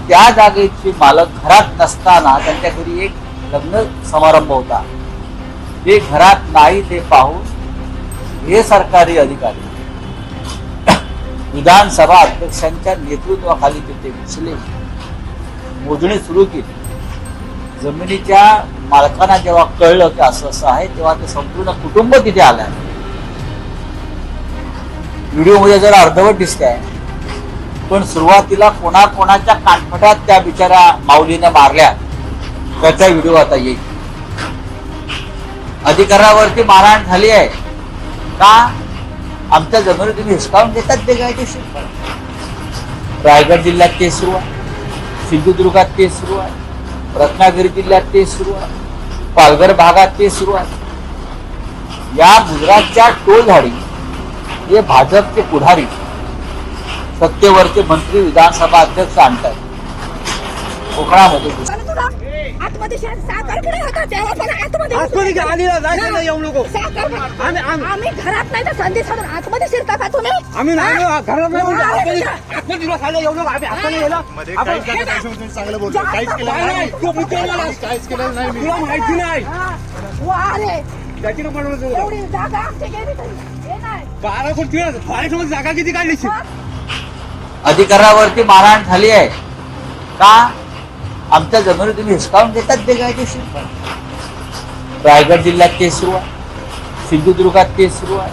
त्या जागेचे मालक घरात नसताना त्यांच्या घरी एक लग्न समारंभ होता. ते घरात नाही ते पाहून हे सरकारी अधिकारी विधानसभा अध्यक्षांच्या नेतृत्वाखाली तिथे घुसले, मोजणी सुरू केली. जमिनीच्या मालकांना जेव्हा कळलं की असं असं आहे तेव्हा ते संपूर्ण कुटुंब तिथे आलं. व्हिडिओमध्ये जरा अर्धवट दिसत आहे, पण सुरुवातीला कोणाकोणाच्या कानफटात त्या बिचारा माऊलीने मारल्या त्याचा व्हिडिओ आता येईल. अधिकारावरती मारहाण झाली आहे का? आमच्या जमिनी तुम्ही हिसकावून घेतात ते कायदेशीर. रायगड जिल्ह्यात ते सुरू आहे, सिंधुदुर्गात ते सुरू आहे, रत्नागिरी जिल्ह्यात ते सुरू आहे, पालघर भागात ते सुरू आहे. या गुजरातच्या टोलधाडी हे भाजपचे पुढारी सत्तेवरचे मंत्री विधानसभा अध्यक्ष आणतात. कोकणामध्ये आम्ही घरात नाही तर संधी साधून आतमध्ये शिरता का तुम्ही? आम्ही घरात माहिती नाही. जागा किती काढली? अधिकारावरती मारहाण झाली आहे का? आमच्या जमिनी तुम्ही हिसकावून घेतात ते कायदेशीर. रायगड जिल्ह्यात ते सुरू आहे, सिंधुदुर्गात ते सुरू आहे,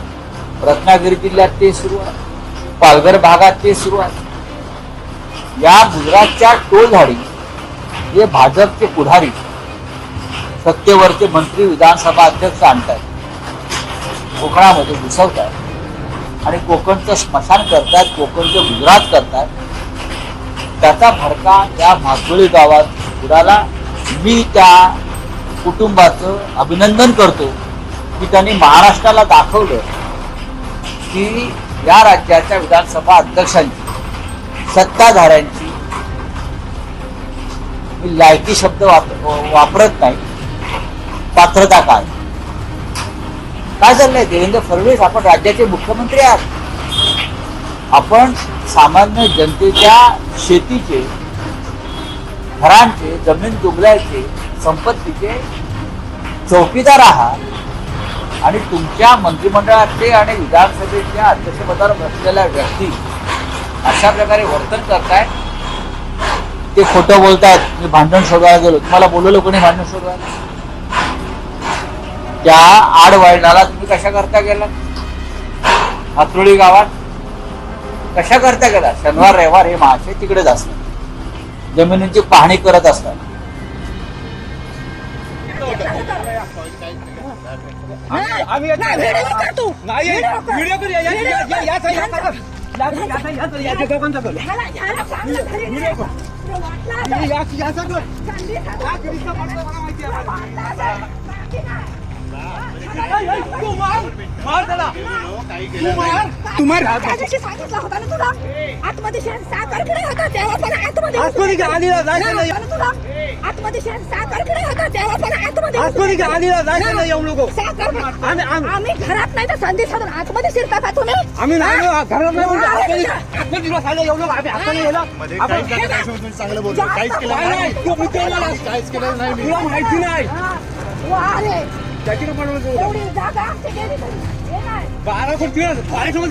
रत्नागिरी जिल्ह्यात ते सुरू आहे, पालघर भागात ते सुरू आहे. या गुजरातच्या टोलधाडी हे भाजपचे पुढारी सत्तेवरचे मंत्री विधानसभा अध्यक्ष आणतात, कोकणामध्ये घुसवतात आणि कोकणचं स्मशान करतात, कोकणचं गुजरात करतात. त्याचा भडका या म्हासोळी गावात उडाला. मी त्या कुटुंबाचं अभिनंदन करतो की त्यांनी महाराष्ट्राला दाखवलं की या राज्याच्या विधानसभा अध्यक्षांची, सत्ताधाऱ्यांची, मी लायकी शब्द वापरत नाही, पात्रता काय चाललंय. देवेंद्र फडणवीस आपण राज्याचे मुख्यमंत्री आहात. आपण सामान्य जनतेच्या शेतीचे, घरांचे, जमीन जुगल्याचे, संपत्तीचे चौकीदार आहात आणि तुमच्या मंत्रिमंडळाचे आणि विधानसभेच्या अध्यक्षपदावर बसलेल्या व्यक्ती अशा प्रकारे वर्तन करतायत. ते खोटं बोलतायत. मी भांडण सोडवायला गेलो. तुम्हाला बोलवलं कोणी भांडण सोडवायला? त्या आडवळणाला तुम्ही कशा करता गेला? हातरोळी गावात कशा करता गेला? शनिवार रविवार हे महाशय तिकडेच असतात, जमिनीची पाहणी करत असतात. सांगितलं होता ना तुला आतमध्ये साखरकडे होता तेव्हा पण आतमध्ये आतमध्ये साखरकडे होता तेव्हा पण आतमध्ये येऊ नको. आम्ही घरात नाही तर संधी साधून आतमध्ये शिरता का तुम्ही? आम्ही घरात माहिती नाही.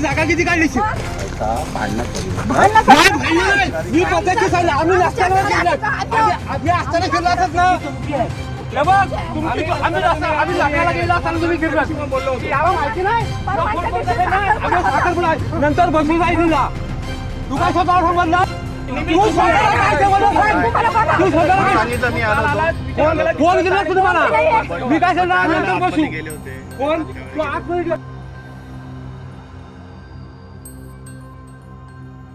जागा किती काढली? मी पद्धती सांगितलं. आम्ही असताना फिरला ना. आम्ही लाकडाला गेला असताना तुम्ही फिरला. माहिती नाही. नंतर बदलून जाईल तुला. तू काय स्वतःला समजला? फोन दिला तुम्हाला. मी काय सांगणार? नंतर बसू. कोण? तू आत